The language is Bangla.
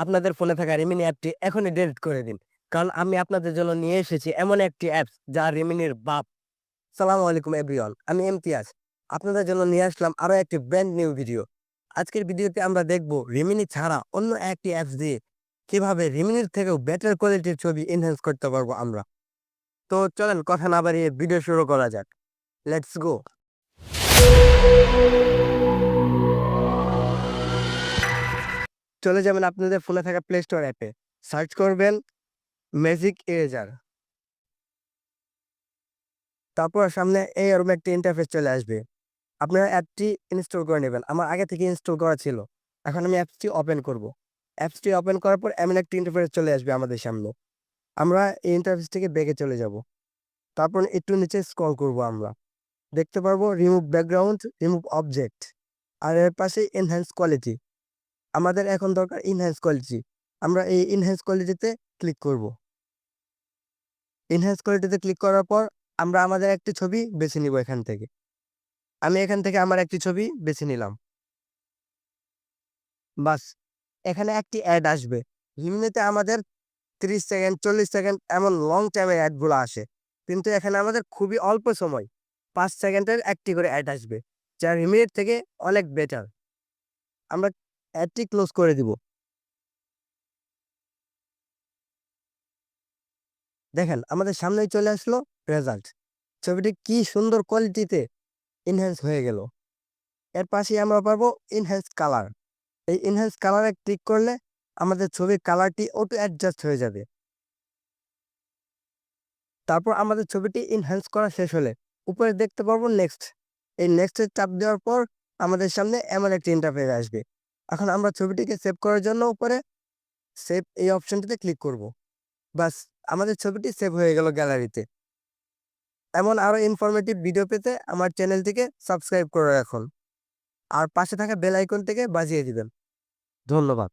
আপনাদের ফোনে থাকা রিমিনি অ্যাপটি এখনই ডিলিট করে দিন। কারণ আমি আপনাদের জন্য নিয়ে এসেছি এমন একটি অ্যাপস যা রিমিনির বাপ। সালামু আলাইকুম এভরিওয়ান। আমি ইমতিয়াজ। আপনাদের জন্য নিয়ে আসলাম আরো একটি ব্র্যান্ড নিউ ভিডিও। আজকের ভিডিওতে আমরা দেখব রিমিনি ছাড়া অন্য একটি অ্যাপস দিয়ে কিভাবে রিমিনির থেকেও বেটার কোয়ালিটির ছবি এনহ্যান্স করতে পারবো আমরা। তো চলেন কথা না বাড়িয়ে ভিডিও শুরু করা যাক। Let's go. চলে যাবেন আপনাদের ফোনে থাকা প্লে স্টোর অ্যাপে। সার্চ করবেন ম্যাজিক ইরেজার। তারপর সামনে এরকম একটা ইন্টারফেস চলে আসবে। আপনারা অ্যাপটি ইনস্টল করে নেবেন। আমার আগে থেকে ইনস্টল করা ছিল। এখন আমি অ্যাপসটি ওপেন করব। অ্যাপসটি ওপেন করার পর এমন একটা ইন্টারফেস চলে আসবে আমাদের সামনে। আমরা এই ইন্টারফেস থেকে ব্যাকে চলে যাব। তারপর একটু নিচে স্ক্রল করব আমরা। দেখতে পারবো রিমুভ ব্যাকগ্রাউন্ড, রিমুভ অবজেক্ট। আর এর পাশে এনহ্যান্স কোয়ালিটি। আমাদের এখন দরকার এনহ্যান্স কোয়ালিটি। আমরা এই এনহ্যান্স কোয়ালিটিতে ক্লিক করব। এনহ্যান্স কোয়ালিটিতে ক্লিক করার পর আমরা আমাদের একটি ছবি বেছে নিব এখান থেকে। আমি এখান থেকে আমার একটি ছবি বেছে নিলাম। বাস, এখানে একটি অ্যাড আসবে। এমনিতে আমাদের 30 সেকেন্ড 40 সেকেন্ড এমন লং টাইমের অ্যাডগুলো আসে। কিন্তু এখানে আমাদের খুবই অল্প সময় 5 সেকেন্ডের একটি করে অ্যাড আসবে, যা রিমিনির থেকে অনেক বেটার। আমরা অ্যাডটি ক্লোজ করে দিব। দেখেন আমাদের সামনেই চলে আসলো রেজাল্ট। ছবিটি কি সুন্দর কোয়ালিটিতে এনহ্যান্স হয়ে গেল। এর পাশেই আমরা পাবো এনহ্যান্স কালার। এই এনহ্যান্স কালারে ক্লিক করলে আমাদের ছবির কালারটি অটো অ্যাডজাস্ট হয়ে যাবে। তারপর আমাদের ছবিটি এনহ্যান্স করা শেষ হলে উপরে দেখতে পারবো নেক্সট। এই নেক্সটে চাপ দেওয়ার পর আমাদের সামনে এমন একটি ইন্টারফেস আসবে। এখন আমরা ছবিটিকে সেভ করার জন্য উপরে সেভ এই অপশনটিতে ক্লিক করব। বাস, আমাদের ছবিটি সেভ হয়ে গেল গ্যালারিতে। এমন আরো ইনফরমেটিভ ভিডিও পেতে আমার চ্যানেলটিকে সাবস্ক্রাইব করে রাখুন আর পাশে থাকা বেল আইকনটিকে বাজিয়ে দিবেন। ধন্যবাদ।